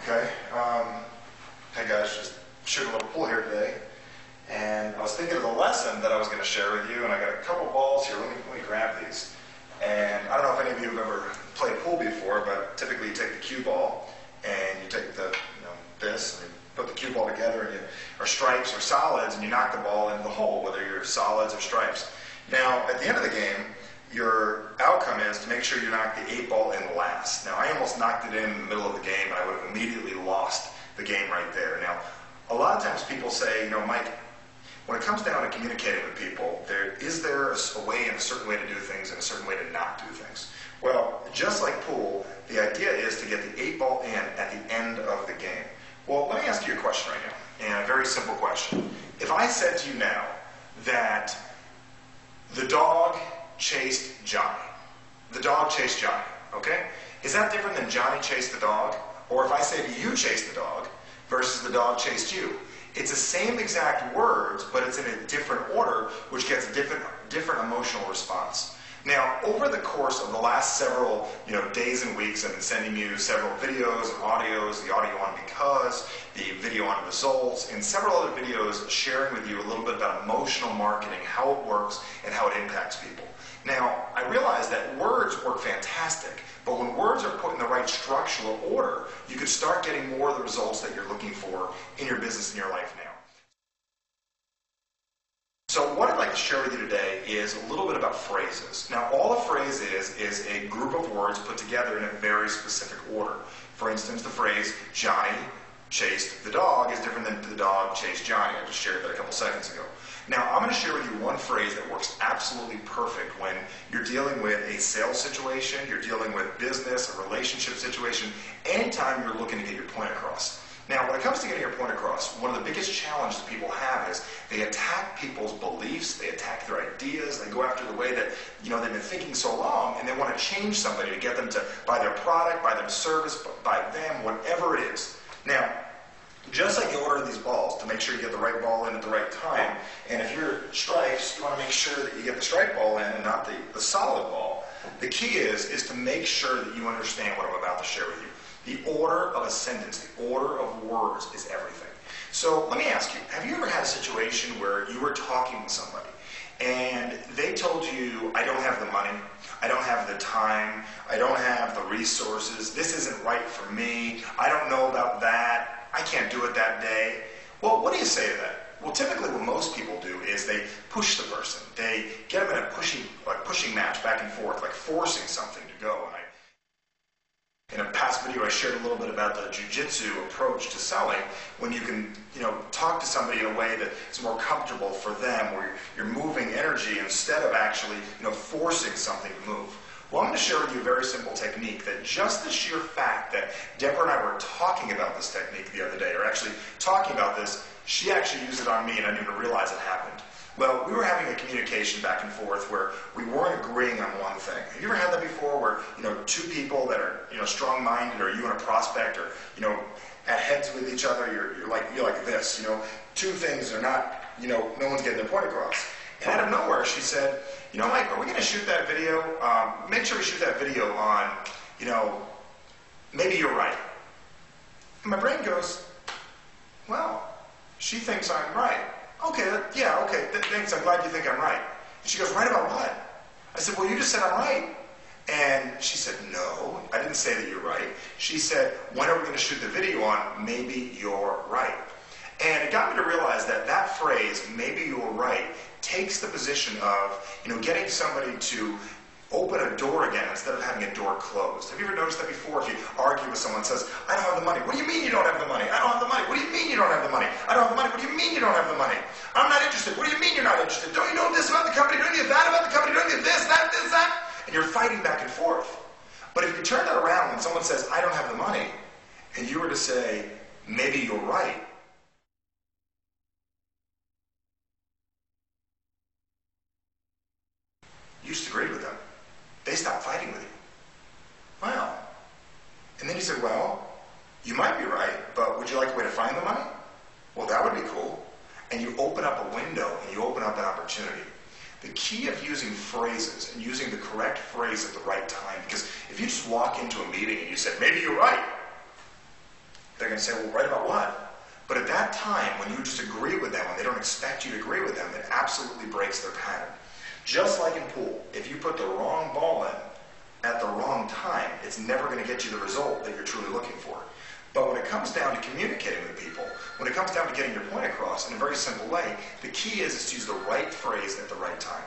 Okay. Hey guys, just shooting a little pool here today. And I was thinking of the lesson that I was going to share with you, and I got a couple balls here. Let me grab these. And I don't know if any of you have ever played pool before, but typically you take the cue ball and you take the, this, and you put the cue ball together, and or stripes or solids, and you knock the ball into the hole, whether you're solids or stripes. Now, at the end of the game, your outcome is to make sure you knock the 8 ball in last. Now, I almost knocked it in the middle of the game, and I would have immediately lost the game right there. Now, a lot of times people say, Mike, when it comes down to communicating with people, is there a way and a certain way to do things and a certain way to not do things? Well, just like pool, the idea is to get the 8 ball in at the end of the game. Well, let me ask you a question right now, and a very simple question. If I said to you now that the dog chased Johnny. The dog chased Johnny, okay? Is that different than Johnny chased the dog? Or if I say you chased the dog versus the dog chased you? It's the same exact words, but it's in a different order, which gets a different emotional response. Now, over the course of the last several days and weeks, I've been sending you several videos and audios, the audio on because, the video on results, and several other videos sharing with you a little bit about emotional marketing, how it works, and how it impacts people. Now, I realize that words work fantastic, but when words are put in the right structural order, you can start getting more of the results that you're looking for in your business and your life now. So what I'd like to share with you today is a little bit about phrases. Now, all a phrase is a group of words put together in a very specific order. For instance, the phrase, Johnny chased the dog, is different than the dog chased Johnny. I just shared that a couple seconds ago. Now, I'm going to share with you one phrase that works absolutely perfect when you're dealing with a sales situation, you're dealing with business, a relationship situation, anytime you're looking to get your point across. Now, when it comes to getting your point across, one of the biggest challenges people have is they attack people's beliefs, they attack their ideas, they go after the way that they've been thinking so long, and they want to change somebody to get them to buy their product, buy their service, buy them, whatever it is. Now, just like you order these balls to make sure you get the right ball in at the right time, and if you're stripes, you want to make sure that you get the stripe ball in and not the solid ball. The key is to make sure that you understand what I'm about to share with you. The order of a sentence, the order of words is everything. So let me ask you, have you ever had a situation where you were talking with somebody and they told you, I don't have the money, I don't have the time, I don't have the resources, this isn't right for me, I don't know about that, I can't do it that day. Well, what do you say to that? Well, typically what most people do is they push the person. They get them in a pushing match back and forth, like forcing something to go. In a past video, I shared a little bit about the jiu-jitsu approach to selling, when you can, talk to somebody in a way that is more comfortable for them, where you're moving energy instead of actually, forcing something to move. Well, I'm going to share with you a very simple technique that just the sheer fact that Deborah and I were talking about this technique the other day, or actually talking about this, she actually used it on me and I didn't even realize it happened. Well, we were having a communication back and forth where we weren't agreeing on one thing. Have you ever had that before where, two people that are, strong-minded, or you and a prospect, or, at heads with each other, you're like this, two things are not, no one's getting their point across. And out of nowhere, she said, Mike, are we going to shoot that video? Make sure we shoot that video on, maybe you're right. And my brain goes, well, she thinks I'm right. Okay, yeah, okay, thanks, I'm glad you think I'm right. And she goes, right about what? I said, well, you just said I'm right. And she said, no, I didn't say that you're right. She said, when are we going to shoot the video on maybe you're right? And it got me to realize that that phrase, maybe you're right, takes the position of, getting somebody to open a door again instead of having a door closed. Have you ever noticed that before? If you argue with someone and says, I don't have the money. What do you mean you don't have the money? I don't have the money. What do you mean you don't have the money? I don't have the money. What do you mean you don't have the money? I'm not interested. What do you mean you're not interested? Don't you know this about the company? Don't you know that about the company? Don't you know this, that, this, that? And you're fighting back and forth. But if you turn that around when someone says, I don't have the money, and you were to say, maybe you're right, you just agreed with them. They stopped fighting with you. Wow. And then you said, well, you might be right, but would you like a way to find the money? Well, that would be cool. And you open up a window and you open up an opportunity. The key of using phrases and using the correct phrase at the right time, because if you just walk into a meeting and you say, maybe you're right, They're going to say, well, right about what? But at that time, when you just agree with them, when they don't expect you to agree with them, it absolutely breaks their pattern. Just like in pool, if you put the wrong ball in at the wrong time, it's never going to get you the result that you're truly looking for. But when it comes down to communicating with people, when it comes down to getting your point across in a very simple way, the key is to use the right phrase at the right time.